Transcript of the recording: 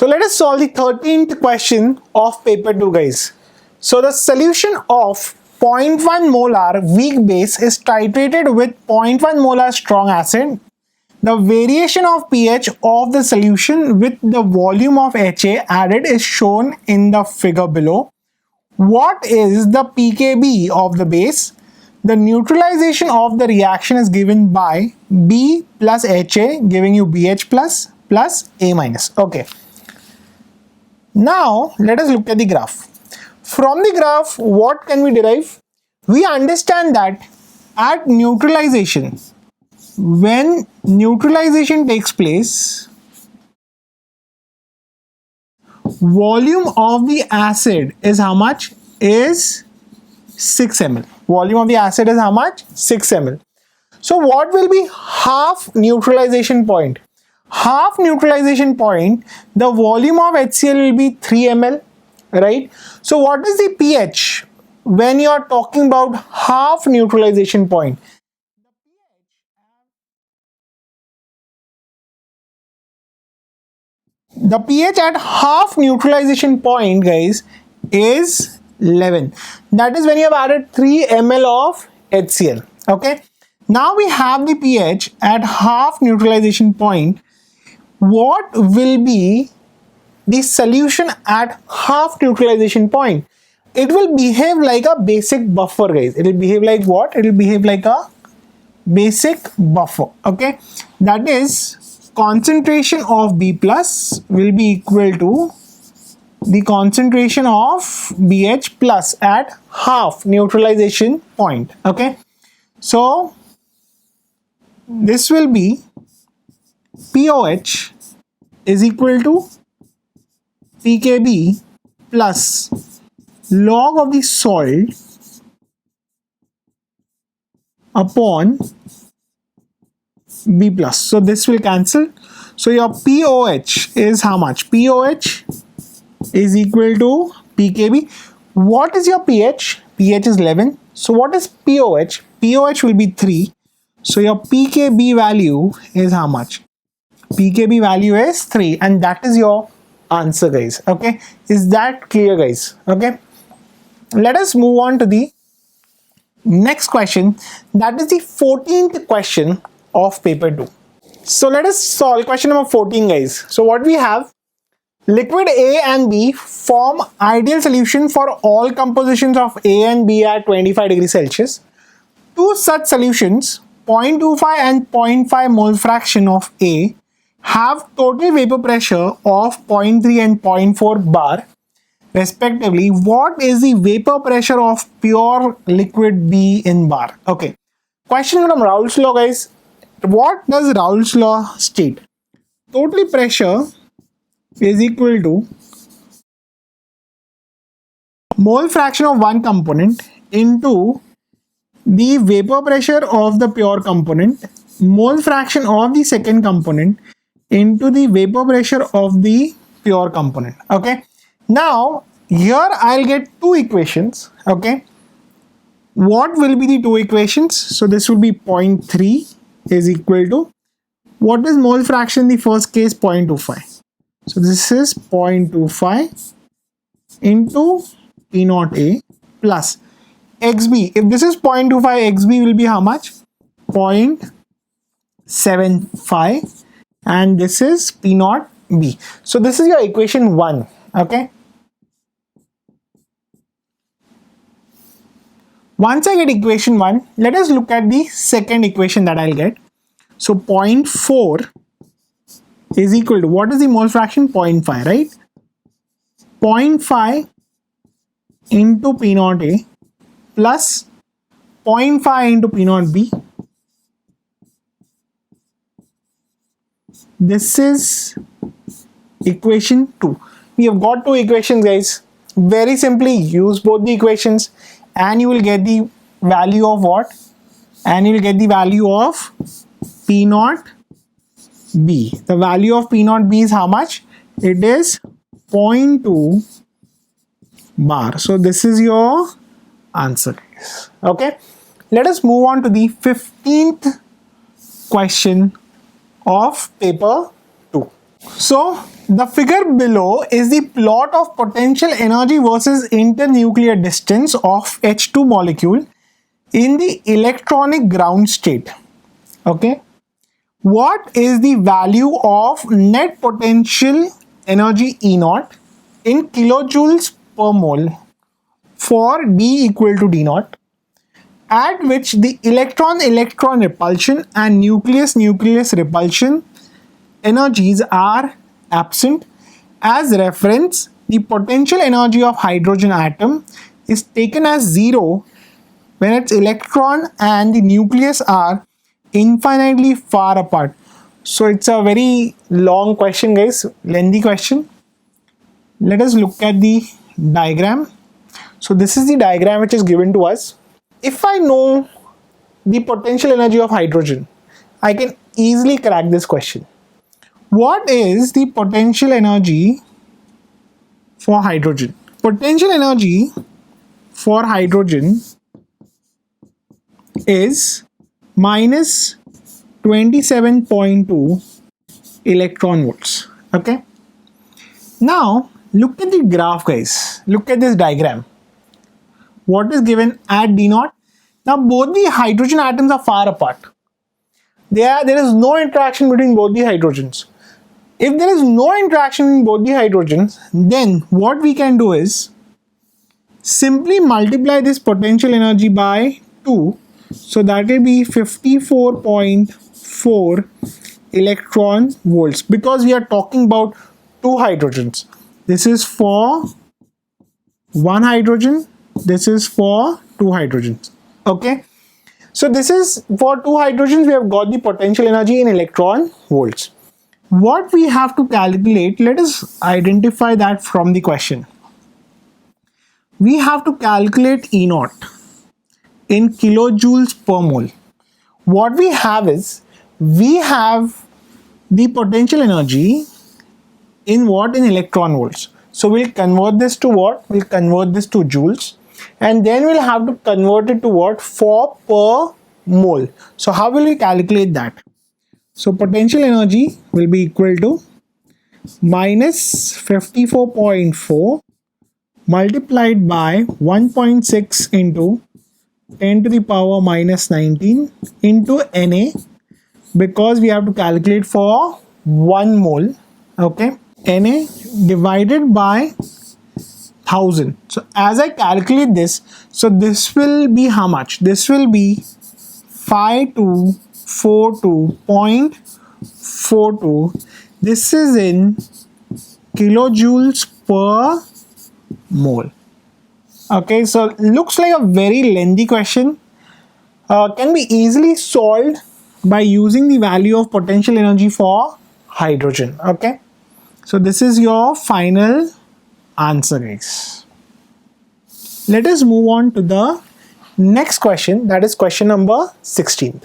So let us solve the 13th question of paper 2, guys. So the solution of 0.1 molar weak base is titrated with 0.1 molar strong acid. The variation of pH of the solution with the volume of HA added is shown in the figure below. What is the pKb of the base? The neutralization of the reaction is given by B plus HA, giving you BH plus A minus. Okay. Now let us look at the graph. From the graph, what can we derive? We understand that at neutralization, when neutralization takes place, volume of the acid is how much? Is 6 ml. Volume of the acid is how much? 6 ml. So what will be half neutralization point? Half neutralization point, the volume of HCl will be 3 ml, right? So what is the pH when you are talking about half neutralization point? The pH at half neutralization point, guys, is 11. That is when you have added 3 ml of HCl. Okay. Now we have the pH at half neutralization point. What will be the solution at half neutralization point? It will behave like a basic buffer, guys. It will behave like what? It will behave like a basic buffer. Okay. That is, concentration of B plus will be equal to the concentration of BH plus at half neutralization point. Okay. So this will be POH is equal to pKb plus log of the salt upon B plus. So this will cancel. So your POH is how much? POH is equal to pKb. What is your pH? pH is 11. So what is POH? POH will be 3. So your pKb value is how much? pKb value is 3, and that is your answer, guys. Okay, is that clear, guys? Okay, let us move on to the next question. That is the 14th question of paper 2. So let us solve question number 14, guys. So what we have, liquid A and B form ideal solution for all compositions of A and B at 25 degrees Celsius. Two such solutions, 0.25 and 0.5 mole fraction of A, have total vapor pressure of 0.3 and 0.4 bar respectively. What is the vapor pressure of pure liquid B in bar? Okay, question from Raoult's law, guys. What does Raoult's law state? Total pressure is equal to mole fraction of one component into the vapor pressure of the pure component, mole fraction of the second component into the vapor pressure of the pure component. Okay, now here I'll get two equations. Okay, what will be the two equations? So this will be 0.3 is equal to, what is mole fraction in the first case? 0.25. So this is 0.25 into P naught A plus XB. If this is 0.25, XB will be how much? 0.75, and this is P naught B. So this is your equation 1. Okay. Once I get equation 1, let us look at the second equation that I'll get. So 0.4 is equal to, what is the mole fraction? 0.5, right? 0.5 into P naught A plus 0.5 into P naught B. This is equation 2. We have got two equations, guys. Very simply use both the equations and you will get the value of what? And you will get the value of P naught B. The value of P naught B is how much? It is 0.2 bar. So this is your answer. Okay, let us move on to the 15th question of paper 2. So The figure below is the plot of potential energy versus internuclear distance of H2 molecule in the electronic ground state. Okay. What is the value of net potential energy E naught in kilojoules per mole for D equal to D naught, at which the electron-electron repulsion and nucleus-nucleus repulsion energies are absent? As reference, the potential energy of hydrogen atom is taken as 0 when its electron and the nucleus are infinitely far apart. So it's a very long question, guys, lengthy question. Let us look at the diagram. So this is the diagram which is given to us. If I know the potential energy of hydrogen, I can easily crack this question. What is the potential energy for hydrogen? Potential energy for hydrogen is minus 27.2 electron volts. Okay. Now look at the graph, guys. Look at this diagram. What is given at D naught? Now both the hydrogen atoms are far apart. There is no interaction between both the hydrogens. If there is no interaction in both the hydrogens, then what we can do is simply multiply this potential energy by 2. So that will be 54.4 electron volts, because we are talking about two hydrogens. This is for one hydrogen, this is for two hydrogens. Okay. So this is for two hydrogens, we have got the potential energy in electron volts. What we have to calculate, let us identify that from the question. We have to calculate E naught in kilojoules per mole. What we have is, we have the potential energy in what? In electron volts. So we'll convert this to what? We'll convert this to joules, and then we'll have to convert it to what? For per mole. So how will we calculate that? So potential energy will be equal to minus 54.4 multiplied by 1.6 into 10 to the power minus 19 into Na, because we have to calculate for 1 mole. Okay. Na divided by 1000. So as I calculate this, so this will be how much? This will be 5242.42. This is in kilojoules per mole. Okay, so looks like a very lengthy question. Can be easily solved by using the value of potential energy for hydrogen. Okay, so this is your final answer, guys. Let us move on to the next question, that is question number 16.